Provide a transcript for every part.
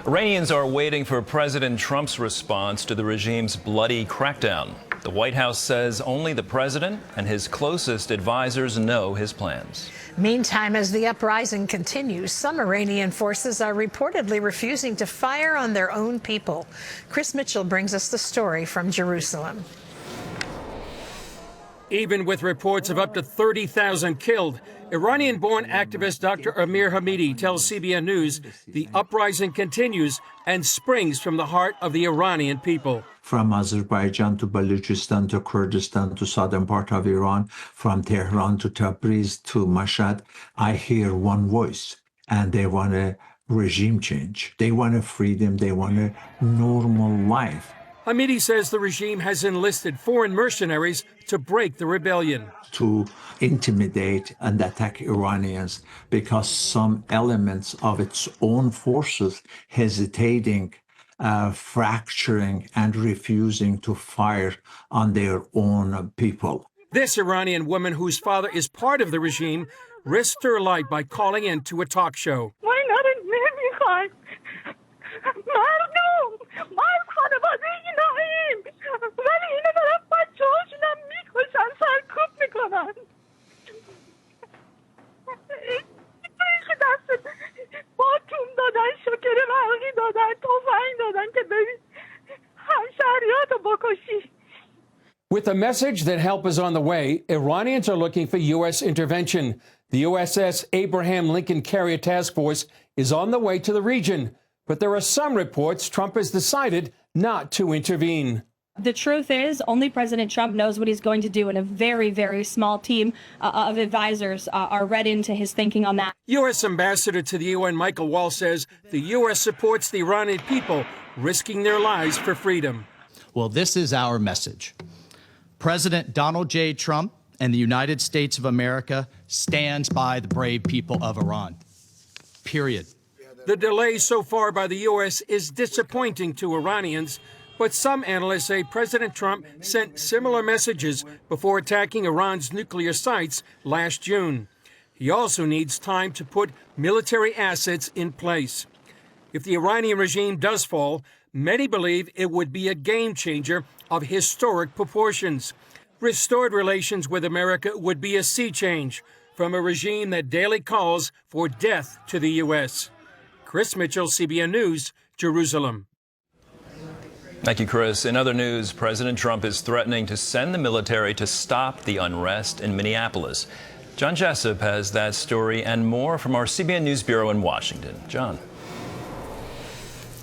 Iranians are waiting for President Trump's response to the regime's bloody crackdown. The White House says only the president and his closest advisors know his plans. Meantime, as the uprising continues, some Iranian forces are reportedly refusing to fire on their own people. Chris Mitchell brings us the story from Jerusalem. Even with reports of up to 30,000 killed, Iranian-born activist Dr. Amir Hamidi tells CBN News the uprising continues and springs from the heart of the Iranian people. From Azerbaijan to Balochistan to Kurdistan to southern part of Iran, from Tehran to Tabriz to Mashhad, I hear one voice, and they want a regime change. They want a freedom. They want a normal life. Hamidi says the regime has enlisted foreign mercenaries to break the rebellion. To intimidate and attack Iranians because some elements of its own forces hesitating, fracturing and refusing to fire on their own people. This Iranian woman, whose father is part of the regime, risked her life by calling in to a talk show. With a message that help is on the way, Iranians are looking for U.S. intervention. The USS Abraham Lincoln Carrier Task Force is on the way to the region, but there are some reports Trump has decided not to intervene. The truth is, only President Trump knows what he's going to do, and a very, very small team of advisors are read into his thinking on that. U.S. Ambassador to the UN Michael Wall says the U.S. supports the Iranian people risking their lives for freedom. Well, this is our message. President Donald J. Trump and the United States of America stands by the brave people of Iran. Period. The delay so far by the U.S. is disappointing to Iranians, but some analysts say President Trump sent similar messages before attacking Iran's nuclear sites last June. He also needs time to put military assets in place. If the Iranian regime does fall, many believe it would be a game changer of historic proportions. Restored relations with America would be a sea change from a regime that daily calls for death to the U.S. Chris Mitchell, CBN News, Jerusalem. Thank you, Chris. In other news, President Trump is threatening to send the military to stop the unrest in Minneapolis. John Jessup has that story and more from our CBN News Bureau in Washington. John.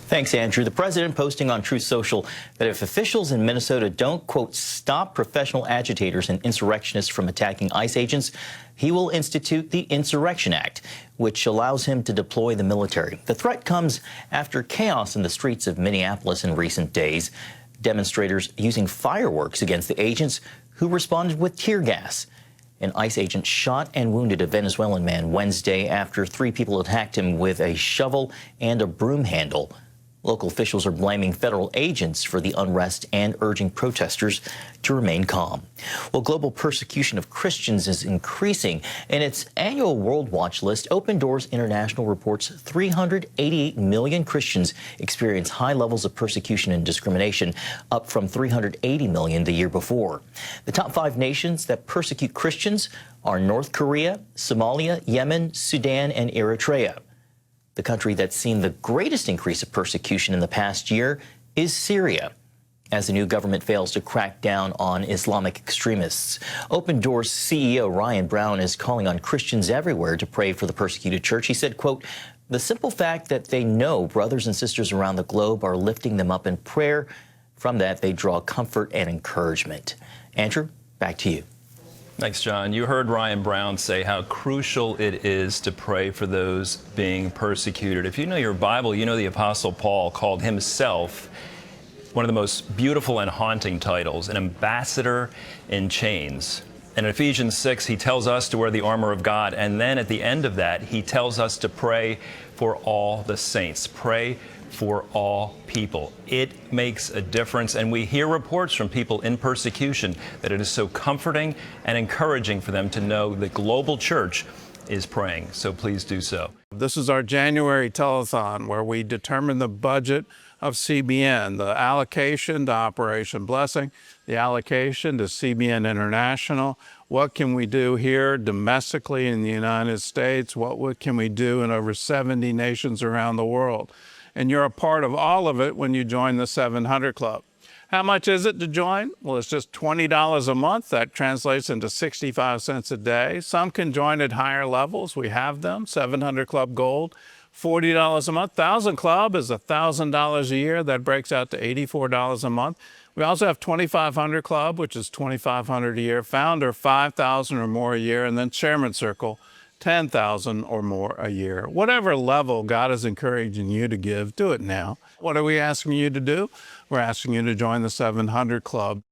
Thanks, Andrew. The president posting on Truth Social that if officials in Minnesota don't, quote, stop professional agitators and insurrectionists from attacking ICE agents, he will institute the Insurrection Act, which allows him to deploy the military. The threat comes after chaos in the streets of Minneapolis in recent days, demonstrators using fireworks against the agents who responded with tear gas. An ICE agent shot and wounded a Venezuelan man Wednesday after 3 people attacked him with a shovel and a broom handle. Local officials are blaming federal agents for the unrest and urging protesters to remain calm. Well, global persecution of Christians is increasing. In its annual World Watch list, Open Doors International reports 388 million Christians experience high levels of persecution and discrimination, up from 380 million the year before. The top 5 nations that persecute Christians are North Korea, Somalia, Yemen, Sudan, and Eritrea. The country that's seen the greatest increase of persecution in the past year is Syria, as the new government fails to crack down on Islamic extremists. Open Doors CEO Ryan Brown is calling on Christians everywhere to pray for the persecuted church. He said, quote, the simple fact that they know brothers and sisters around the globe are lifting them up in prayer, from that they draw comfort and encouragement. Andrew, back to you. Thanks, John. You heard Ryan Brown say how crucial it is to pray for those being persecuted. If you know your Bible, you know the Apostle Paul called himself one of the most beautiful and haunting titles, an ambassador in chains. And in Ephesians 6, he tells us to wear the armor of God. And then at the end of that, he tells us to pray for all the saints. Pray for all people. It makes a difference, and we hear reports from people in persecution that it is so comforting and encouraging for them to know the global church is praying. So please do so. This is our January telethon where we determine the budget of CBN, the allocation to Operation Blessing, the allocation to CBN International. What can we do here domestically in the United States? What can we do in over 70 nations around the world? And you're a part of all of it when you join the 700 Club. How much is it to join? Well, it's just $20 a month. That translates into 65 cents a day. Some can join at higher levels. We have them, 700 Club Gold, $40 a month. 1,000 Club is $1,000 a year. That breaks out to $84 a month. We also have 2,500 Club, which is $2,500 a year. Founder, $5,000 or more a year. And then Chairman Circle, $10,000 or more a year. Whatever level God is encouraging you to give, do it now. What are we asking you to do? We're asking you to join the 700 Club.